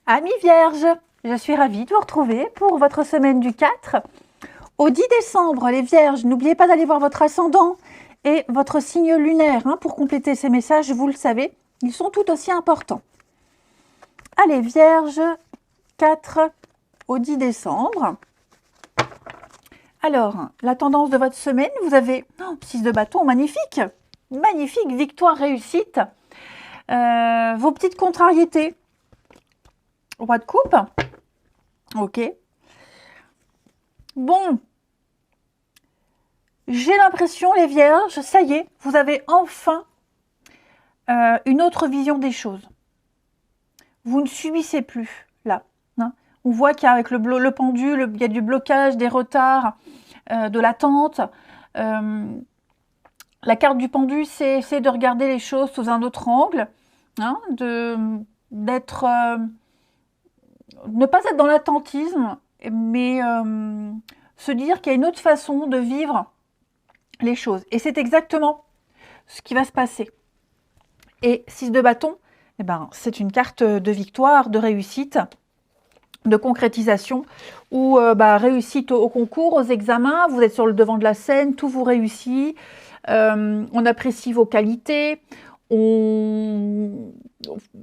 Amis vierges, je suis ravie de vous retrouver pour votre semaine du 4 au 10 décembre. Les vierges, n'oubliez pas d'aller voir votre ascendant et votre signe lunaire pour compléter ces messages, vous le savez, ils sont tout aussi importants. Allez, vierges, 4 au 10 décembre. Alors, la tendance de votre semaine, vous avez 6 de bâton, magnifique, magnifique, victoire, réussite. Vos petites contrariétés. Roi de coupe. Ok. Bon. J'ai l'impression, les vierges, ça y est, vous avez enfin une autre vision des choses. Vous ne subissez plus, là. On voit qu'avec le pendule, il y a du blocage, des retards, de l'attente. La carte du pendu, c'est de regarder les choses sous un autre angle, d'être... ne pas être dans l'attentisme, mais se dire qu'il y a une autre façon de vivre les choses. Et c'est exactement ce qui va se passer. Et 6 de bâton, c'est une carte de victoire, de réussite, de concrétisation, ou réussite au concours, aux examens, vous êtes sur le devant de la scène, tout vous réussit, on apprécie vos qualités, il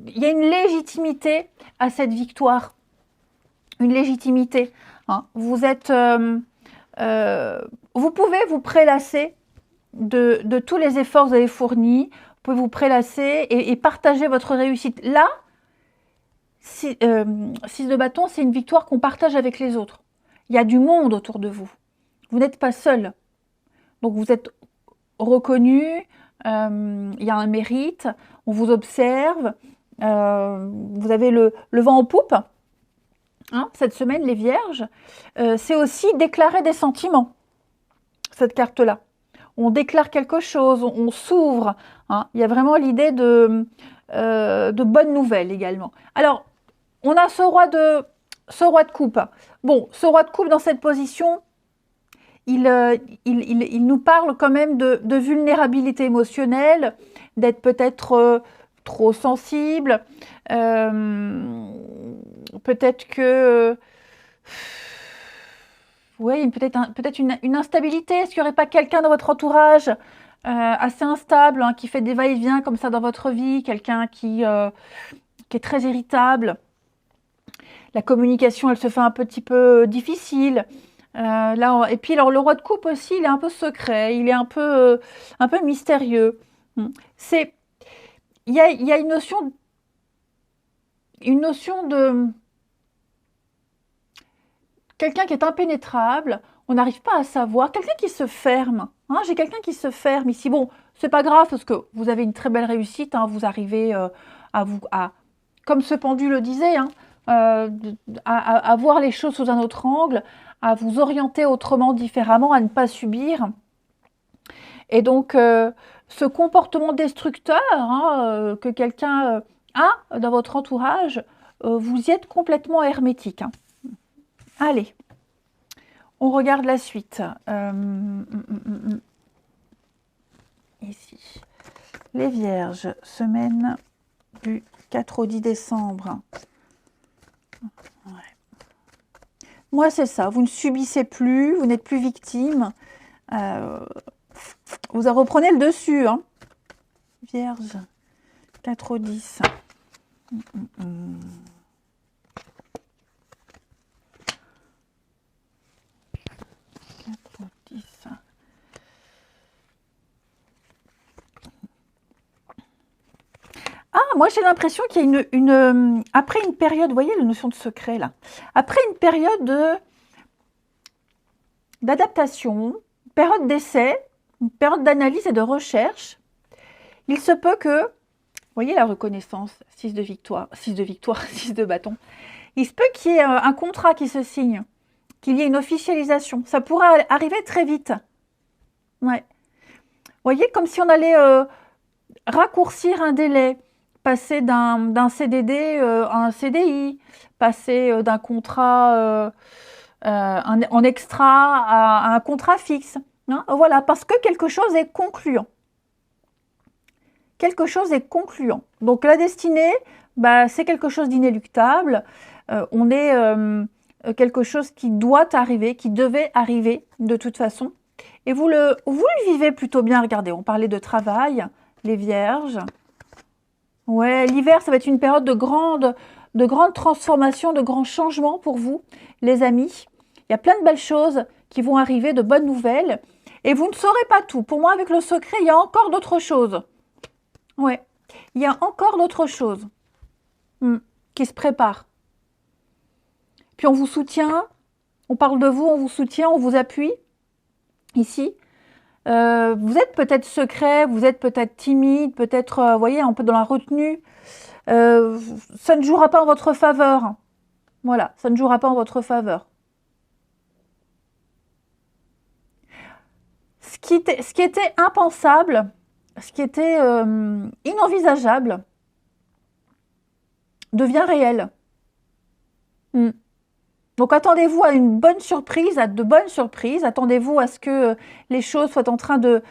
y a une légitimité à cette victoire. Une légitimité. Vous êtes, vous pouvez vous prélasser de tous les efforts que vous avez fournis. Vous pouvez vous prélasser et partager votre réussite. Là, 6 de bâton, c'est une victoire qu'on partage avec les autres. Il y a du monde autour de vous. Vous n'êtes pas seul. Donc vous êtes reconnu. Il y a un mérite. On vous observe. Vous avez le vent en poupe. Cette semaine, les vierges, c'est aussi déclarer des sentiments, cette carte-là. On déclare quelque chose, on s'ouvre. Il y a vraiment l'idée de bonnes nouvelles également. Alors, on a ce roi de coupe. Bon, ce roi de coupe dans cette position, il nous parle quand même de vulnérabilité émotionnelle, d'être peut-être trop sensible, peut-être que oui, peut-être une instabilité. Est-ce qu'il n'y aurait pas quelqu'un dans votre entourage assez instable, qui fait des va-et-vient comme ça dans votre vie, quelqu'un qui est très irritable. La communication, elle se fait un petit peu difficile. Et puis alors, le roi de coupe aussi, il est un peu secret, il est un peu mystérieux. Il y a une notion de quelqu'un qui est impénétrable, on n'arrive pas à savoir, quelqu'un qui se ferme. J'ai quelqu'un qui se ferme ici. Bon, c'est pas grave parce que vous avez une très belle réussite, vous arrivez comme ce pendu le disait, à voir les choses sous un autre angle, à vous orienter autrement, différemment, à ne pas subir. Et donc, ce comportement destructeur que quelqu'un a dans votre entourage, vous y êtes complètement hermétique. Allez, on regarde la suite. Ici, les vierges, semaine du 4 au 10 décembre. Ouais. Moi, c'est ça, vous ne subissez plus, vous n'êtes plus victime. Vous reprenez le dessus. Vierge, 4 au 10. 4 au 10. Moi j'ai l'impression qu'il y a après une période, vous voyez la notion de secret là, après une période d'adaptation, une période d'essai, une période d'analyse et de recherche, il se peut que, vous voyez la reconnaissance, 6 de victoire, 6 de bâton, il se peut qu'il y ait un contrat qui se signe, qu'il y ait une officialisation, ça pourra arriver très vite. Ouais. Vous voyez, comme si on allait raccourcir un délai, passer d'un CDD à un CDI, passer d'un contrat en extra à un contrat fixe. Voilà, parce que quelque chose est concluant. Quelque chose est concluant. Donc la destinée bah, c'est quelque chose d'inéluctable. On est quelque chose qui doit arriver, qui devait arriver de toute façon. Et vous le vivez plutôt bien. Regardez, on parlait de travail, les vierges. Ouais, l'hiver, ça va être une période de grande transformation, de grands changements pour vous, les amis. Il y a plein de belles choses qui vont arriver, de bonnes nouvelles. Et vous ne saurez pas tout. Pour moi, avec le secret, il y a encore d'autres choses. Ouais, il y a encore d'autres choses qui se préparent. Puis on vous soutient, on parle de vous, on vous soutient, on vous appuie. Ici, vous êtes peut-être secret, vous êtes peut-être timide, peut-être, vous voyez, un peu dans la retenue. Ça ne jouera pas en votre faveur. Voilà, ça ne jouera pas en votre faveur. Ce qui était impensable, ce qui était inenvisageable, devient réel. Donc attendez-vous à une bonne surprise, à de bonnes surprises. Attendez-vous à ce que les choses soient en train de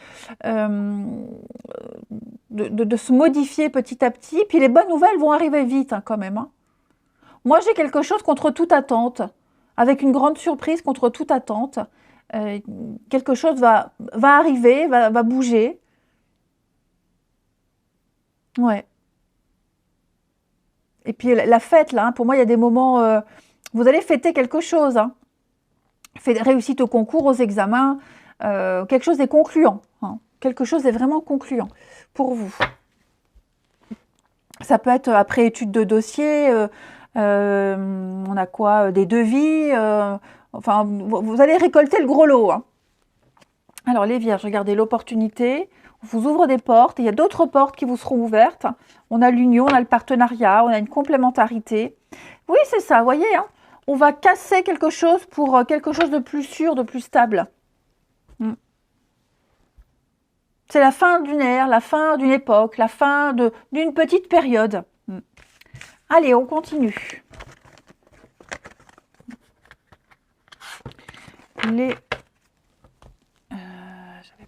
se modifier petit à petit. Puis les bonnes nouvelles vont arriver vite quand même. Hein. Moi, j'ai quelque chose contre toute attente, avec une grande surprise contre toute attente. Quelque chose va arriver, va bouger. Ouais. Et puis la fête, là, hein, pour moi, il y a des moments... vous allez fêter quelque chose. Hein. Réussite au concours, aux examens. Quelque chose est concluant. Hein. Quelque chose est vraiment concluant pour vous. Ça peut être après étude de dossier. On a quoi? Des devis. Enfin, vous allez récolter le gros lot. Hein. Alors, les vierges, regardez l'opportunité. On vous ouvre des portes. Il y a d'autres portes qui vous seront ouvertes. On a l'union, on a le partenariat, on a une complémentarité. Oui, c'est ça, vous voyez, hein, on va casser quelque chose pour quelque chose de plus sûr, de plus stable. C'est la fin d'une ère, la fin d'une époque, la fin d'une petite période. Allez, on continue. J'avais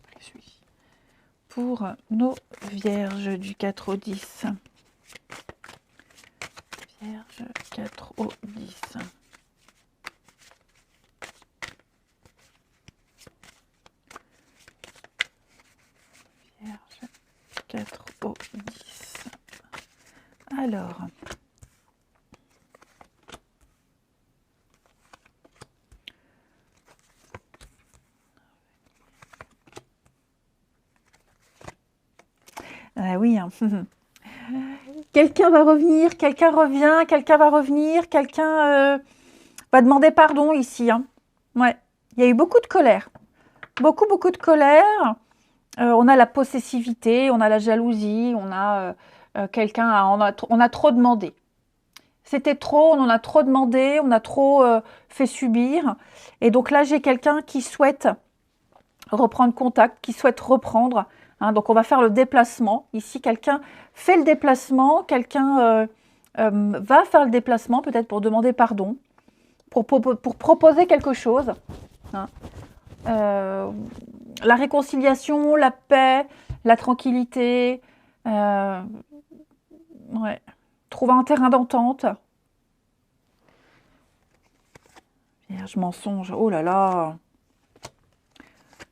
pris celui-ci. Pour nos vierges du 4 au 10. Vierge 4 au 10. Vierge 4 au 10. Alors. Ah oui, hein. Quelqu'un va revenir, quelqu'un revient, quelqu'un va revenir, quelqu'un va demander pardon ici. Hein. Ouais, il y a eu beaucoup de colère. Beaucoup de colère. On a la possessivité, on a la jalousie, on a quelqu'un, on a trop demandé. C'était trop, on en a trop demandé, on a trop fait subir. Et donc là, j'ai quelqu'un qui souhaite reprendre contact, qui souhaite reprendre. Hein, donc on va faire le déplacement. Ici, quelqu'un fait le déplacement, quelqu'un va faire le déplacement, peut-être pour demander pardon, pour proposer quelque chose. Hein. La réconciliation, la paix, la tranquillité, ouais. Trouver un terrain d'entente. Vierge mensonge, oh là là.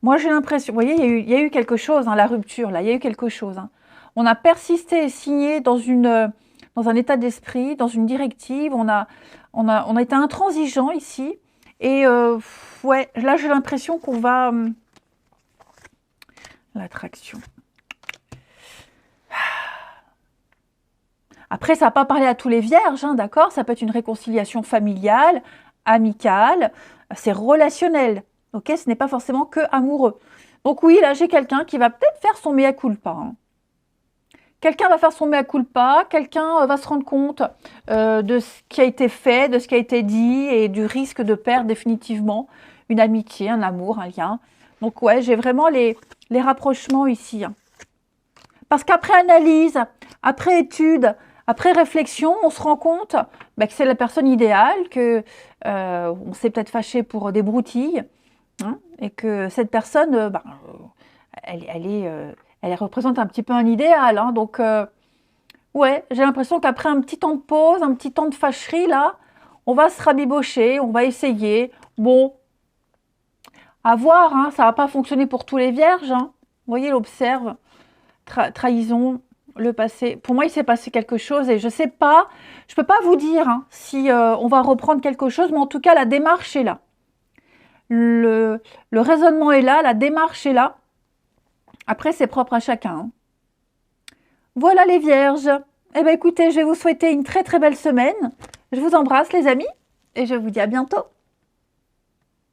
Moi j'ai l'impression, vous voyez, il y a eu quelque chose, hein, la rupture, là, il y a eu quelque chose. Hein. On a persisté et signé dans un état d'esprit, dans une directive, on a été intransigeant ici. Et ouais, là j'ai l'impression qu'on va... l'attraction. Après, ça ne va pas parler à tous les vierges, hein, d'accord? Ça peut être une réconciliation familiale, amicale, c'est relationnel, ok? Ce n'est pas forcément que amoureux. Donc oui, là j'ai quelqu'un qui va peut-être faire son mea culpa. Hein. Quelqu'un va faire son mea culpa, quelqu'un va se rendre compte de ce qui a été fait, de ce qui a été dit et du risque de perdre définitivement une amitié, un amour, un lien. Donc ouais, j'ai vraiment les rapprochements ici. Hein. Parce qu'après analyse, après étude, après réflexion, on se rend compte que c'est la personne idéale, que on s'est peut-être fâché pour des broutilles, hein, et que cette personne, elle représente un petit peu un idéal. Hein, donc Ouais, j'ai l'impression qu'après un petit temps de pause, un petit temps de fâcherie, là, on va se rabibocher, on va essayer. Bon, à voir, hein, ça va pas fonctionner pour tous les vierges, hein. Vous voyez, l'observe, trahison, le passé. Pour moi, il s'est passé quelque chose et je sais pas, je peux pas vous dire hein, si on va reprendre quelque chose, mais en tout cas, la démarche est là. Le raisonnement est là, la démarche est là. Après, c'est propre à chacun, hein. Voilà les vierges. Eh bien écoutez, je vais vous souhaiter une très très belle semaine. Je vous embrasse les amis et je vous dis à bientôt.